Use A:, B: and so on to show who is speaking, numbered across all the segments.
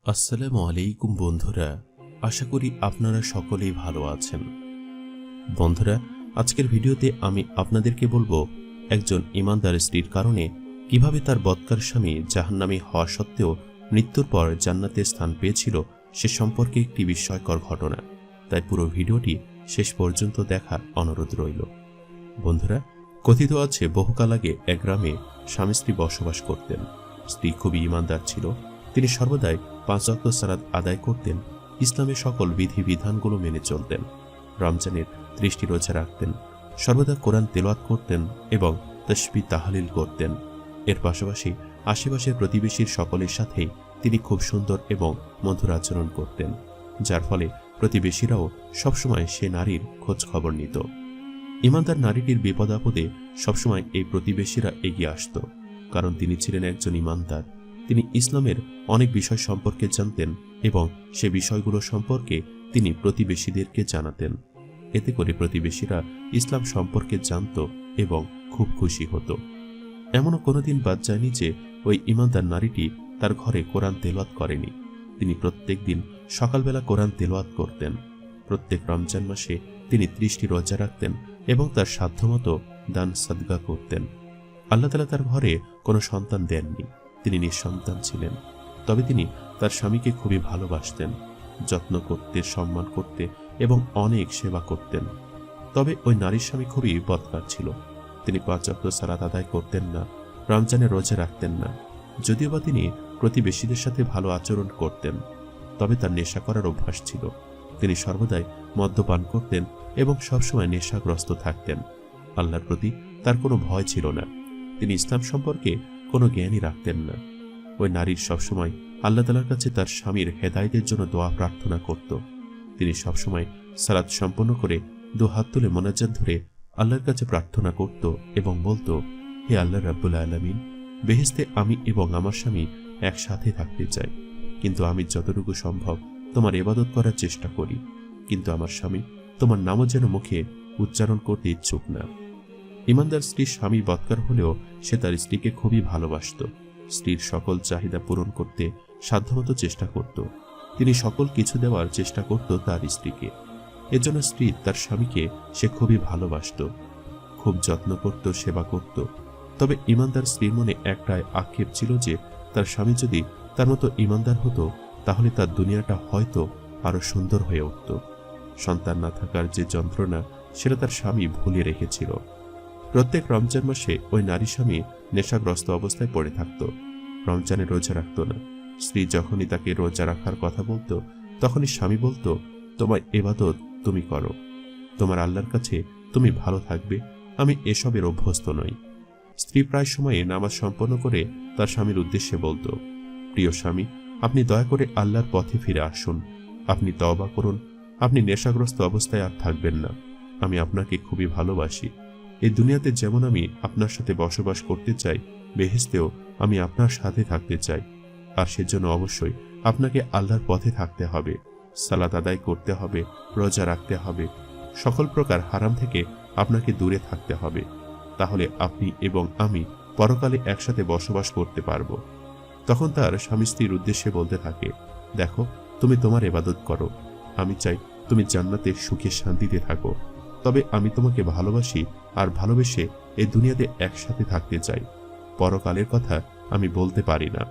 A: আসসালামু আলাইকুম বন্ধুরা, আশা করি আপনারা সকলেই ভালো আছেন। বন্ধুরা, আজকের ভিডিওতে আমি আপনাদেরকে বলবো একজন ইমানদার স্ত্রীর কারণে কিভাবে তার বদকার স্বামী জাহান্নামী হওয়া সত্ত্বেও মৃত্যুর পর জান্নাতে স্থান পেয়েছিল সে সম্পর্কে একটি বিস্ময়কর ঘটনা। তাই পুরো ভিডিওটি শেষ পর্যন্ত দেখার অনুরোধ রইল। বন্ধুরা, কথিত আছে বহুকাল আগে এক গ্রামে স্বামী স্ত্রী বসবাস করতেন। স্ত্রী খুবই ইমানদার ছিল। তিনি সর্বদাই 5 ওয়াক্ত সালাত আদায় করতেন, ইসলামের সকল বিধিবিধানগুলো মেনে চলতেন, রমজানের 30টি রোজা রাখতেন, সর্বদা কোরআন তেলাওয়াত করতেন এবং তাসবিহ তাহলিল করতেন। এর পাশাপাশি আশেপাশের প্রতিবেশীর সকলের সাথেই তিনি খুব সুন্দর এবং মধুর আচরণ করতেন, যার ফলে প্রতিবেশীরাও সবসময় সে নারীর খোঁজ খবর নিত। ইমানদার নারীটির বিপদ আপদে সবসময় এই প্রতিবেশীরা এগিয়ে আসত, কারণ তিনি ছিলেন একজন ইমানদার। তিনি ইসলামের অনেক বিষয় সম্পর্কে জানতেন এবং সে বিষয়গুলো সম্পর্কে তিনি প্রতিবেশীদেরকে জানাতেন। এতে করে প্রতিবেশীরা ইসলাম সম্পর্কে জানত এবং খুব খুশি হতো। এমনও কোনোদিন বাদ যায়নি যে ওই ইমানদার নারীটি তার ঘরে কোরআন তেলাওয়াত করেনি। তিনি প্রত্যেক দিন সকালবেলা কোরআন তেলাওয়াত করতেন। প্রত্যেক রমজান মাসে তিনি 30টি রোজা রাখতেন এবং তার সাধ্যমতো দান সাদকা করতেন। আল্লাহ তাআলা তার ঘরে কোনো সন্তান দেননি, তিনি নিঃসন্তান ছিলেন। তবে তিনি তার স্বামীকে খুবই ভালোবাসতেন, যত্ন করতে, সম্মান করতে এবং অনেক সেবা করতেন। তবে ওই নারীর স্বামী খুবই বদকার ছিল। তিনি 5 ওয়াক্ত সালাত আদায় করতেন না, রমজানের রোজা রাখতেন না। যদিও বা তিনি প্রতিবেশীদের সাথে ভালো আচরণ করতেন, তবে তার নেশা করার অভ্যাস ছিল। তিনি সর্বদাই মদ্যপান করতেন এবং সবসময় নেশাগ্রস্ত থাকতেন। আল্লাহর প্রতি তার কোনো ভয় ছিল না। তিনি ইসলাম সম্পর্কে কোনো জ্ঞানই রাখতেন না। ওই নারীর সবসময় আল্লাহ তাআলার কাছে তার স্বামীর হেদায়েতের জন্য দোয়া প্রার্থনা করত। তিনি সবসময় সালাত সম্পন্ন করে 2 হাত তুলে মোনাজাত ধরে আল্লাহর কাছে প্রার্থনা করত এবং বলতো, হে আল্লাহ রাব্বুল আলামিন, বেহেশতে আমি এবং আমার স্বামী একসাথে থাকতে চাই, কিন্তু আমি যতটুকু সম্ভব তোমার ইবাদত করার চেষ্টা করি, কিন্তু আমার স্বামী তোমার নামও যেন মুখে উচ্চারণ করতে ইচ্ছুক না। ইমানদার স্ত্রীর স্বামী বদকার হলেও সে তার স্ত্রীকে খুবই ভালোবাসত। স্ত্রীর সকল চাহিদা পূরণ করতে সাধ্যমতো চেষ্টা করত। তিনি সকল কিছু দেওয়ার চেষ্টা করত তার স্ত্রীকে। এজন্য স্ত্রী তার স্বামীকে সে খুবই ভালোবাসত, খুব যত্ন করত, সেবা করত। তবে ইমানদার স্ত্রীর মনে একটাই আক্ষেপ ছিল যে তার স্বামী যদি তার মতো ইমানদার হতো তাহলে তার দুনিয়াটা হয়তো আরো সুন্দর হয়ে উঠত। সন্তান না থাকার যে যন্ত্রণা সেটা তার স্বামী ভুলিয়ে রেখেছিল। প্রত্যেক রমজান মাসে ওই নারী স্বামী নেশাগ্রস্ত অবস্থায় পড়ে থাকত, রমজানের রোজা রাখত না। স্ত্রী যখনই তাকে রোজা রাখার কথা বলতো তখনই স্বামী বলতো, তোমার ইবাদত তুমি করো, তোমার আল্লাহর কাছে তুমি ভালো থাকবে, আমি এসবের অভ্যস্ত নই। স্ত্রী প্রায় সময়ে নামাজ সম্পন্ন করে তার স্বামীর উদ্দেশ্যে বলতো, প্রিয় স্বামী, আপনি দয়া করে আল্লাহর পথে ফিরে আসুন, আপনি তওবা করুন, আপনি নেশাগ্রস্ত অবস্থায় আর থাকবেন না। আমি আপনাকে খুবই ভালোবাসি। এই দুনিয়াতে যেমন আমি আপনার সাথে বসবাস করতে চাই, বেহেশতেও আমি আপনার সাথে থাকতে চাই। আর সেজন্য অবশ্যই আপনাকে আল্লাহর পথে থাকতে হবে, সালাত আদায় করতে হবে, রোজা রাখতে হবে, সকল প্রকার হারাম থেকে আপনাকে দূরে থাকতে হবে। তাহলে আপনি এবং আমি পরকালে একসাথে বসবাস করতে পারব। তখন তার স্বামী স্ত্রীর উদ্দেশ্যে বলতে থাকে, দেখো, তুমি তোমার ইবাদত করো, আমি চাই তুমি জান্নাতে সুখে শান্তিতে থাকো। তবে আমি তোমাকে ভালোবাসি আর ভালোবেসে এই দুনিয়াতে একসাথে থাকতে চাই। পরকালের কথা আমি বলতে পারি না।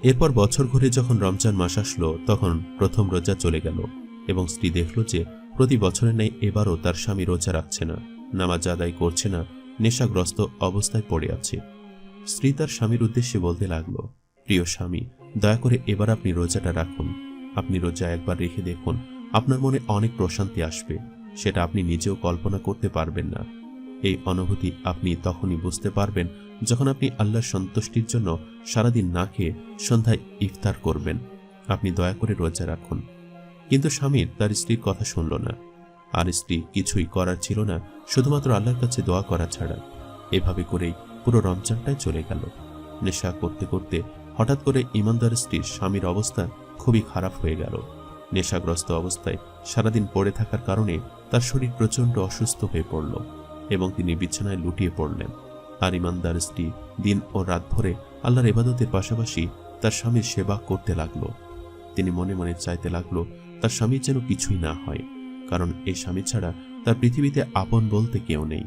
A: এরপর বছর ঘুরে যখন রমজান মাস আসলো তখন প্রথম রোজা চলে গেল এবং স্ত্রী দেখল যে প্রতি বছরের ন্যায় এবারও তার স্বামী রোজা রাখছে না, নামাজ আদায় করছে না, নেশাগ্রস্ত অবস্থায় পড়ে আছে। স্ত্রী তার স্বামীর উদ্দেশ্যে বলতে লাগলো, প্রিয় স্বামী, দয়া করে এবার আপনি রোজাটা রাখুন। আপনি রোজা একবার রেখে দেখুন, আপনার মনে অনেক প্রশান্তি আসবে, সেটা আপনি নিজেও কল্পনা করতে পারবেন না। এই অনুভূতি আপনি তখনই বুঝতে পারবেন যখন আপনি আল্লাহর সন্তুষ্টির জন্য সারাদিন না খেয়ে সন্ধ্যায় ইফতার করবেন। আপনি দয়া করে রোজা রাখুন। কিন্তু স্বামী তার স্ত্রীর কথা শুনল না, আর স্ত্রী কিছুই করার ছিল না শুধুমাত্র আল্লাহর কাছে দোয়া করা ছাড়া। এভাবে করেই পুরো রমজানটাই চলে গেল। নেশা করতে করতে হঠাৎ করে ইমানদার স্ত্রীর স্বামীর অবস্থা খুবই খারাপ হয়ে গেল। নেশাগ্রস্ত অবস্থায় সারাদিন পড়ে থাকার কারণে তার শরীর প্রচণ্ড অসুস্থ হয়ে পড়ল এবং তিনি বিছানায় লুটিয়ে পড়লেন। আর ইমানদার স্ত্রী দিন ও রাত ভরে আল্লাহর ইবাদতের পাশাপাশি তার স্বামীর সেবা করতে লাগলো। তিনি মনে মনে চাইতে লাগলো তার স্বামীর যেন কিছুই না হয়, কারণ এই স্বামী ছাড়া তার পৃথিবীতে আপন বলতে কেউ নেই।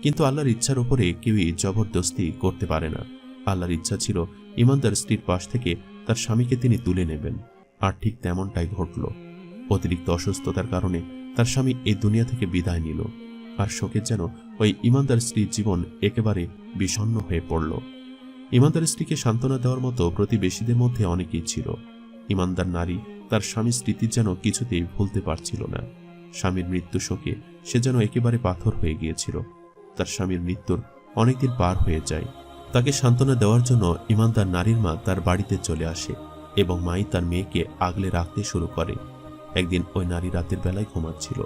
A: কিন্তু আল্লাহর ইচ্ছার উপরে কেউই জবরদস্তি করতে পারে না। আল্লাহর ইচ্ছা ছিল ইমানদার স্ত্রীর পাশ থেকে তার স্বামীকে তিনি তুলে নেবেন, আর ঠিক তেমনটাই ঘটল। অতিরিক্ত অসুস্থতার কারণে তার স্বামী এই দুনিয়া থেকে বিদায় নিল, আর শোকের যেন ওই ইমানদার স্ত্রীর জীবন একেবারে বিষণ্ণ হয়ে পড়ল। ইমানদার স্ত্রীকে সান্ত্বনা দেওয়ার মতো প্রতিবেশীদের মধ্যে অনেকেই ছিল। ইমানদার নারী তার স্বামীর স্মৃতি যেন কিছুতেই ভুলতে পারছিল না। স্বামীর মৃত্যু শোকে সে যেন একেবারে পাথর হয়ে গিয়েছিল। তার স্বামীর মৃত্যুর অনেকদিন পার হয়ে যায়। তাকে সান্ত্বনা দেওয়ার জন্য ইমানদার নারীর মা তার বাড়িতে চলে আসে এবং মাই তার মেয়েকে আগলে রাখতে শুরু করে। একদিন ওই নারী রাতের বেলায় ঘুমাচ্ছিল।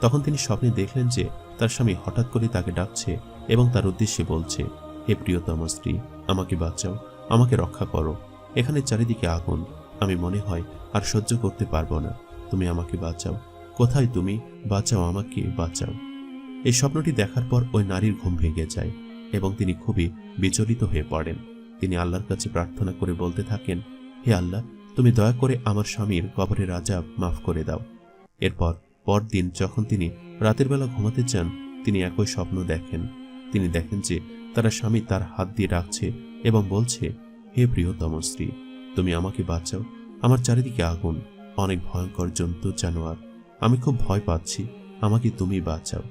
A: তখন তিনি স্বপ্নে দেখলেন যে তার স্বামী হঠাৎ করে তাকে ডাকছে এবং তার উদ্দেশ্যে বলছে, হে প্রিয়তম স্ত্রী, আমাকে বাঁচাও, আমাকে রক্ষা করো। এখানে চারিদিকে আগুন, আমি মনে হয় আর সহ্য করতে পারবো না, তুমি আমাকে বাঁচাও। কোথায় তুমি? বাঁচাও, আমাকে বাঁচাও। এই স্বপ্নটি দেখার পর ওই নারীর ঘুম ভেঙে যায় এবং তিনি খুবই বিচলিত হয়ে পড়েন। তিনি আল্লাহর কাছে প্রার্থনা করে বলতে থাকেন, হে আল্লাহ, তুমি দয়া করে আমার স্বামীর কবরের আযাব মাফ করে দাও। এরপর পরদিন যখন তিনি রাতের বেলা ঘুমাতে যান, তিনি একই স্বপ্ন দেখেন। তিনি দেখেন যে তার স্বামী তার হাত দিয়ে ডাকছে এবং বলছে, হে প্রিয়তম স্ত্রী, তুমি আমাকে বাঁচাও, আমার চারিদিকে আগুন, অনেক ভয়ঙ্কর জন্তু জানোয়ার, আমি খুব ভয় পাচ্ছি, আমাকে তুমি বাঁচাও।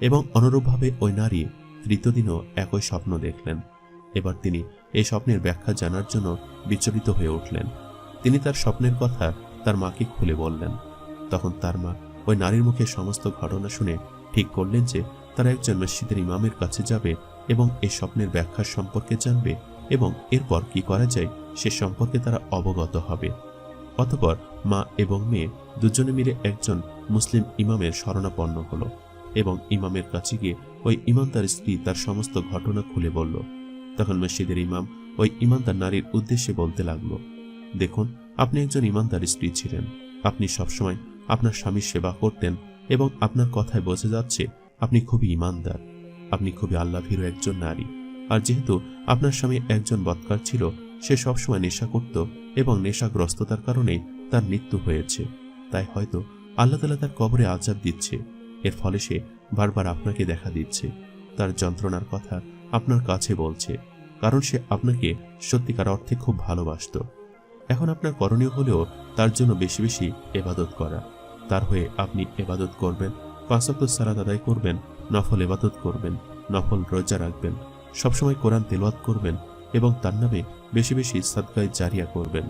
A: এবং অনুরূপভাবে ওই নারী তৃতীয় দিনও একই স্বপ্ন দেখলেন। এবার তিনি এই স্বপ্নের ব্যাখ্যা জানার জন্য বিচলিত হয়ে উঠলেন। তিনি তার স্বপ্নের কথা তার মাকে খুলে বললেন। তখন তার মা ওই নারীর মুখে সমস্ত ঘটনা শুনে ঠিক করলেন যে তারা একজন মসজিদের ইমামের কাছে যাবে এবং এই স্বপ্নের ব্যাখ্যা সম্পর্কে জানবে এবং এরপর কি করা যায় সে সম্পর্কে তারা অবগত হবে। অতঃপর মা এবং মেয়ে দুজনে মিলে একজন মুসলিম ইমামের শরণাপন্ন হলো এবং ইমামের কাছে গিয়ে ওই ইমানদার স্ত্রী তার সমস্ত ঘটনা খুলে বলল। তখন মসজিদের ইমাম ওই ইমানদার নারীর উদ্দেশ্যে বলতে লাগলো, দেখুন, আপনি একজন ইমানদার স্ত্রী ছিলেন, আপনি সবসময় আপনার স্বামীর সেবা করতেন এবং আপনার কথায় বোঝা যাচ্ছে আপনি খুবই ইমানদার, আপনি খুবই আল্লাহভীরু একজন নারী। আর যেহেতু আপনার স্বামী একজন বদকার ছিল, সে সবসময় নেশা করত এবং নেশাগ্রস্ততার কারণেই তার মৃত্যু হয়েছে, তাই হয়তো আল্লাহ তাআলা তার কবরে আযাব দিচ্ছে। এর ফলে সে বারবার আপনাকে দেখা দিচ্ছে, তার যন্ত্রণার কথা আপনার কাছে বলছে, কারণ সে আপনাকে সত্যিকার অর্থে খুব ভালোবাসত। এখন আপনার করণীয় হলেও তার জন্য বেশি বেশি ইবাদত করা। তার হয়ে আপনি ইবাদত করবেন, 5 ওয়াক্ত সালাত আদায় করবেন, নফল ইবাদত করবেন, নফল রোজা রাখবেন, সবসময় কোরআন তেলাওয়াত করবেন এবং তার নামে বেশি বেশি সাদকায়ে জারিয়া করবেন।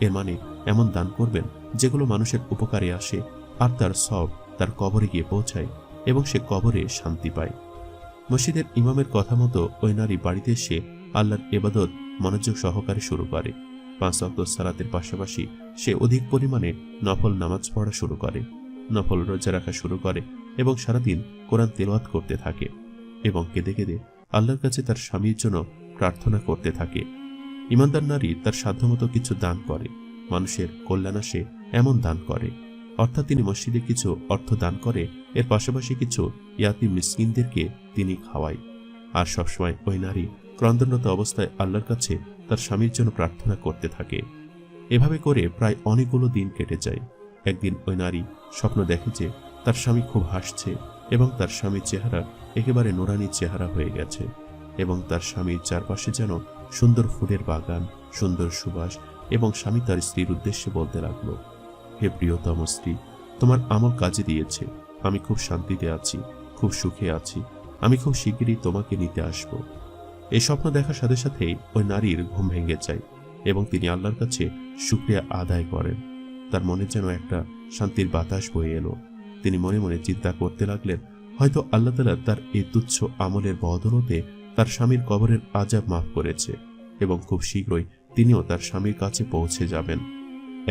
A: এর মানে এমন দান করবেন যেগুলো মানুষের উপকারে আসে আর তার সব তার কবরে গিয়ে পৌঁছায় এবং সে কবরে শান্তি পায়। মসজিদের ইমামের কথা মতো ওই নারী বাড়িতে এসে আল্লাহর ইবাদত মনোযোগ সহকারে শুরু করে। 5 ওয়াক্ত সালাতের পাশাপাশি সে অধিক পরিমাণে নফল নামাজ পড়া শুরু করে, নফল রোজা রাখা শুরু করে এবং সারাদিন কোরআন তেলাওয়াত করতে থাকে এবং কেঁদে কেঁদে আল্লাহর কাছে তার স্বামীর জন্য প্রার্থনা করতে থাকে। ইমানদার নারী তার সাধ্যমতো কিছু দান করে, মানুষের কল্যাণাসে এমন দান করে, অর্থাৎ তিনি মসজিদে কিছু অর্থ দান করে, এর পাশাপাশি কিছু ইয়াতীম মিসকিনদেরকে তিনি খাওয়ায়। আর সবসময় ওই নারী ক্রন্দনরত অবস্থায় আল্লাহর কাছে তার স্বামীর জন্য প্রার্থনা করতে থাকে। এভাবে করে প্রায় অনেকগুলো দিন কেটে যায়। একদিন ওই নারী স্বপ্ন দেখে যে তার স্বামী খুব হাসছে এবং তার স্বামীর চেহারা একেবারে নুরানি চেহারা হয়ে গেছে এবং তার স্বামীর চারপাশে যেন সুন্দর ফুলের বাগান, সুন্দর সুবাস এবং স্বামী তার স্ত্রীর উদ্দেশ্যে বলতে লাগলো, হে প্রিয়তম স্ত্রী, তোমার আমল কাজে দিয়েছে, আমি খুব শান্তিতে আছি, খুব সুখে আছি, আমি খুব শিগগিরই তোমাকে নিতে আসব। এই স্বপ্ন দেখার সাথে সাথেই ওই নারীর ঘুম ভেঙে যায় এবং তিনি আল্লাহর কাছে শুকরিয়া আদায় করেন। তার মনে যেন একটা শান্তির বাতাস বয়ে এলো। তিনি মনে মনে চিন্তা করতে লাগলেন, হয়তো আল্লাহ তাআলা তার এই তুচ্ছ আমলের বদৌলতে তার স্বামীর কবরের আযাব মাফ করেছে এবং খুব শীঘ্রই তিনিও তার স্বামীর কাছে পৌঁছে যাবেন।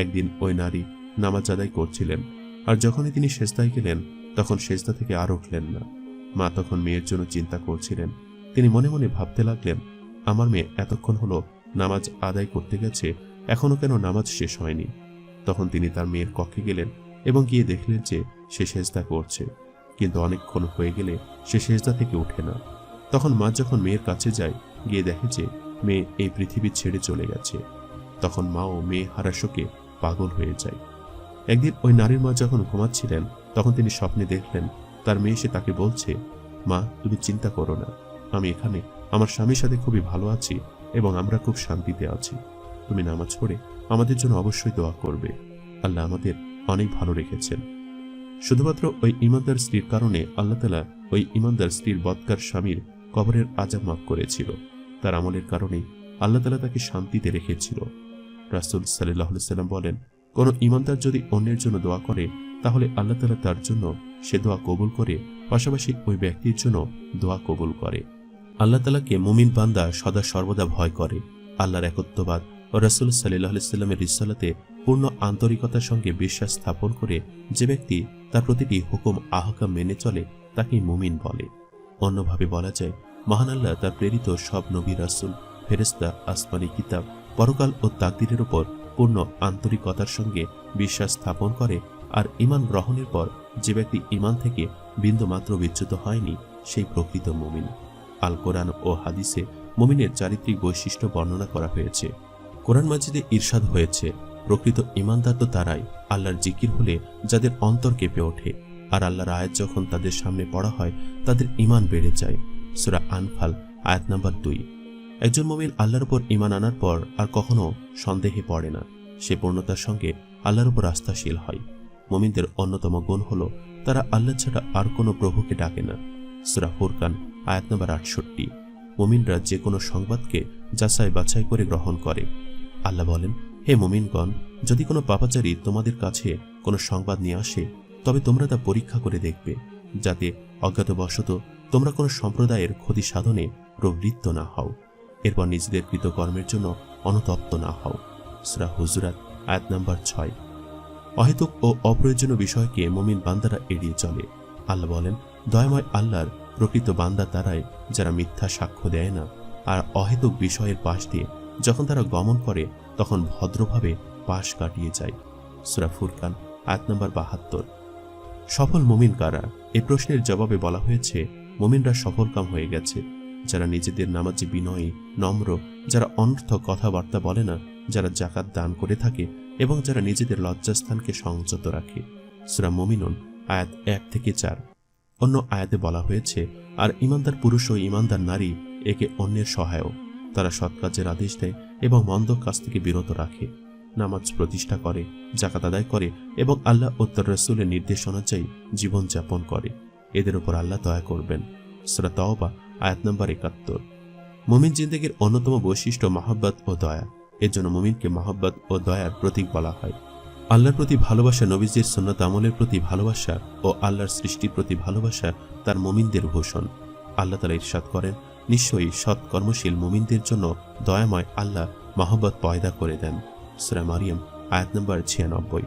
A: একদিন ওই নারী নামাজ আদায় করছিলেন, আর যখনই তিনি সেজদায় গেলেন তখন সেজদা থেকে আর উঠলেন না। মা তখন মেয়ের জন্য চিন্তা করছিলেন। তিনি মনে মনে ভাবতে লাগলেন, আমার মেয়ে এতক্ষণ হলো নামাজ আদায় করতে গেছে, এখনো কেন নামাজ শেষ হয়নি। তখন তিনি তার মেয়ের কক্ষে গেলেন এবং গিয়ে দেখলেন যে সে সেজদা করছে, কিন্তু অনেকক্ষণ হয়ে গেলে সে সেজদা থেকে ওঠে না। তখন মা যখন মেয়ের কাছে যায়, গিয়ে দেখে যে মেয়ে এই পৃথিবী ছেড়ে চলে গেছে। তখন মা ও মেয়ে হারাশোকে পাগল হয়ে যায়। একদিন ওই নারীর মা যখন ঘুমাচ্ছিলেন তখন তিনি স্বপ্নে দেখলেন তার মেয়ে এসে তাকে বলছে, মা তুমি চিন্তা করো না, আমি এখানে আমার স্বামীর সাথে খুবই ভালো আছি এবং আমরা খুব শান্তিতে আছি। তুমি নামাজ পড়ে আমাদের জন্য অবশ্যই দোয়া করবে, আল্লাহ আমাদের অনেক ভালো রেখেছেন। শুধুমাত্র ওই ইমানদার স্ত্রীর কারণে আল্লাহ তাআলা ওই ইমানদার স্ত্রীর বদকার স্বামীর কবরের আযাব মাফ করেছিল। তার আমলের কারণে আল্লাহ তাআলা তাকে শান্তিতে রেখেছিল। রাসূল সাল্লাল্লাহু আলাইহি ওয়াসাল্লাম বলেন, কোন ইমানদার যদি অন্যের জন্য দোয়া করে তাহলে আল্লাহ তাআলা তার জন্য সে দোয়া কবুল করে, পাশাপাশি ওই ব্যক্তির জন্য দোয়া কবুল করে। আল্লাহ তাআলাকে মুমিন বান্দা সদা সর্বদা ভয় করে। আল্লাহর একত্ববাদ ও রাসূল সাল্লাল্লাহু আলাইহি ওয়াসাল্লামের রিসালাতে পূর্ণ আন্তরিকতার সঙ্গে বিশ্বাস স্থাপন করে যে ব্যক্তি তার প্রতিটি হুকুম আহকাম মেনে চলে তাকে মুমিন বলে। অন্যভাবে বলা যায়, মহান আল্লাহ তার প্রেরিত সব নবী, রাসূল, ফেরেশতা, আসমানি কিতাব, পরকাল ও তাকদীরের উপর পূর্ণ আন্তরিকতার সঙ্গে বিশ্বাস স্থাপন করে, আর ঈমান গ্রহণের পর যে ব্যক্তি ঈমান থেকে বিন্দুমাত্র বিচ্যুত হয়নি সেই প্রকৃত মুমিন। আল কোরআন ও হাদিসে মুমিনের চারিত্রিক বৈশিষ্ট্য বর্ণনা করা হয়েছে। কোরআন মাজিদে ইরশাদ হয়েছে, প্রকৃত ঈমানদার তো তারাই আল্লাহর জিকির হলে যাদের অন্তর কেঁপে ওঠে, আর আল্লাহর আয়াত যখন তাদের সামনে পড়া হয় তাদের ঈমান বেড়ে যায়। সূরা আনফাল আয়াত নাম্বার 2। একজন মুমিন আল্লাহর উপর ঈমান আনার পর আর কখনো সন্দেহে পড়ে না, সে পূর্ণতার সঙ্গে আল্লাহর উপর আস্থাশীল হয়। মুমিনদের অন্যতম গুণ হলো তারা আল্লাহ ছাড়া আর কোনো প্রভুকে ডাকে না। সূরা ফুরকান আয়াত নাম্বার 68। মুমিনরা যে কোনো সংবাদকে যাচাই বাছাই করে গ্রহণ করে। আল্লাহ বলেন, হে মুমিনগণ, যদি কোনো পাপাচারী তোমাদের কাছে কোনো সংবাদ নিয়ে আসে তবে তোমরা তা পরীক্ষা করে দেখবে, যাতে অজ্ঞাতবশত তোমরা কোনো সম্প্রদায়ের ক্ষতি সাধনে প্রবৃত্ত না হও, এরপর নিজেদের কৃতকর্মের জন্য অনুতপ্ত না হও। সূরা হুজুরাত আয়াত নাম্বার 6। অহেতুক ও অপ্রয়োজনীয় বিষয়কে মুমিন বান্দারা এড়িয়ে চলে। আল্লাহ বলেন, দয়াময় আল্লাহর প্রকৃত বান্দা তারাই যারা মিথ্যা সাক্ষ্য দেয় না, আর অহেতুক বিষয়ের পাশ দিয়ে যখন তারা গমন করে তখন ভদ্রভাবে পাশ কাটিয়ে যায়। সূরা ফুরকান আয়াত নাম্বার 72। সফল মুমিন কারা? এই প্রশ্নের জবাবে বলা হয়েছে, মুমিনরা সফলকাম হয়ে গেছে যারা নিজেদের নামাজে বিনয়ী, নম্র, যারা অনর্থক কথাবার্তা বলে না, যারা যাকাত দান করে থাকে এবং যারা নিজেদের লজ্জাস্থানকে সংযত রাখে। সূরা মুমিনুন আয়াত 1 থেকে 4। অন্য আয়াতে বলা হয়েছে, আর ঈমানদার পুরুষ ও ঈমানদার নারী একে অন্যের সহায়ক, তারা সৎ কাজের আদেশ দেয় এবং মন্দ কাজ থেকে বিরত রাখে, নামাজ প্রতিষ্ঠা করে, যাকাত আদায় করে এবং আল্লাহ ও তার রাসূলের নির্দেশ অনুযায়ী জীবনযাপন করে, এদের উপর আল্লাহ দয়া করবেন। সূরা তাওবা আয়াত নম্বর 71। মুমিন জিন্দেগীর অন্যতম বৈশিষ্ট্য মহব্বত ও দয়া। এর জন্য মুমিনকে মহব্বত ও দয়ার প্রতীক বলা হয়। আল্লাহর প্রতি ভালোবাসা, নবীজির সুন্নাত আমলের প্রতি ভালোবাসা ও আল্লাহর সৃষ্টির প্রতি ভালোবাসা তার মুমিনদের ভূষণ। আল্লাহ তাআলা ইরশাদ করেন, নিশ্চয়ই সৎ কর্মশীল মুমিনদের জন্য দয়াময় আল্লাহ মহব্বত পয়দা করে দেন। সূরা মারিয়াম আয়াত নম্বর 96।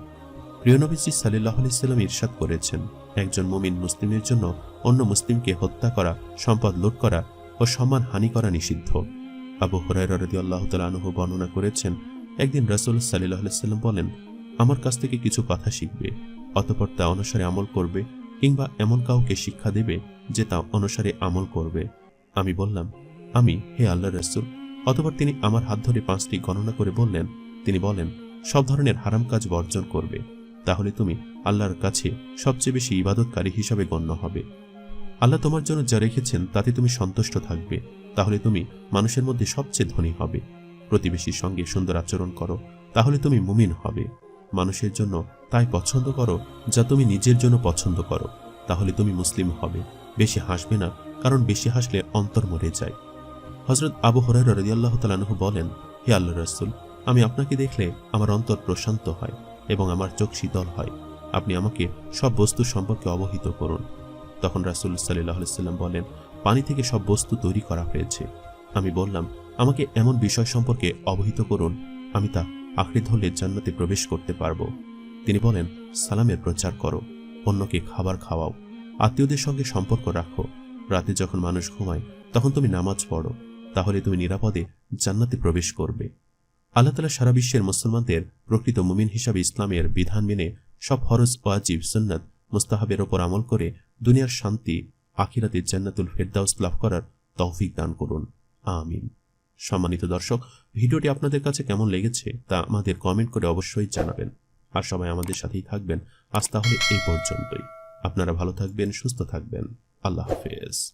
A: প্রিয় নবীজি সাল্লাল্লাহু আলাইহি ওয়াসাল্লাম ইরশাদ করেছেন, একজন মুমিন মুসলিমের জন্য অন্য মুসলিমকে হত্যা করা, সম্পদ লুট করা ও সম্মান হানি করা নিষিদ্ধ। আবু হুরায়রা রাদিয়াল্লাহু তাআলা আনহু বর্ণনা করেছেন, একদিন রাসূল সাল্লাল্লাহু আলাইহি ওয়াসাল্লাম বলেন, আমার কাছ থেকে কিছু কথা শিখবে, অতঃপর তা অনুসারে আমল করবে, কিংবা এমন কাউকে শিক্ষা দেবে যে তা অনুসারে আমল করবে। আমি বললাম, আমি, হে আল্লাহর রাসূল। অতঃপর তিনি আমার হাত ধরে 5টি গণনা করে বললেন, তিনি বলেন, সব ধরনের হারাম কাজ বর্জন করবে, তাহলে তুমি আল্লাহর কাছে সবচেয়ে বেশি ইবাদতকারী হিসাবে গণ্য হবে। আল্লাহ তোমার জন্য যা রেখেছেন তাতে তুমি সন্তুষ্ট থাকবে, তাহলে তুমি মানুষের মধ্যে সবচেয়ে ধনী হবে। প্রতিবেশীর সঙ্গে সুন্দর আচরণ করো, তাহলে তুমি মুমিন হবে। মানুষের জন্য তাই পছন্দ করো যা তুমি নিজের জন্য পছন্দ করো, তাহলে তুমি মুসলিম হবে। বেশি হাসবে না, কারণ বেশি হাসলে অন্তর মরে যায়। হযরত আবু হুরায়রা রাদিয়াল্লাহু তাআলা আনহু বলেন, হে আল্লাহর রাসূল, আমি আপনাকে দেখলে আমার অন্তর প্রশান্ত হয় এবং আমার চোখ শীতল হয়। আপনি আমাকে সব বস্তু সম্পর্কে অবহিত করুন। তখন রাসূল সাল্লাল্লাহু আলাইহি ওয়াসাল্লাম বলেন, পানি থেকে সব বস্তু তৈরি করা হয়েছে। আমি বললাম, আমাকে এমন বিষয় সম্পর্কে অবহিত করুন আমি তা আঁকড়ে ধরলে জান্নাতে প্রবেশ করতে পারবো। তিনি বলেন, সালামের প্রচার করো, অন্যকে খাবার খাওয়াও, আত্মীয়দের সঙ্গে সম্পর্ক রাখো, রাতে যখন মানুষ ঘুমায় তখন তুমি নামাজ পড়ো, তাহলে তুমি নিরাপদে জান্নাতে প্রবেশ করবে। আল্লাহ তাআলা সারা বিশ্বের মুসলমানদের প্রকৃত মুমিন হিসাবে ইসলামের বিধান মেনে সব ফরজ, ওয়াজিব, সুন্নাত, মুস্তাহাবের ওপর আমল করে দুনিয়ার শান্তি, আখিরাতে জান্নাতুল ফেরদাউস লাভ করার তৌফিক দান করুন। আমিন। সম্মানিত দর্শক, ভিডিওটি আপনাদের কাছে কেমন লেগেছে তা আমাদের কমেন্ট করে অবশ্যই জানাবেন। আর সবাই আমাদের সাথেই থাকবেন। আজ তাহলে এই পর্যন্তই। আপনারা ভালো থাকবেন, সুস্থ থাকবেন। আল্লাহ হাফেজ।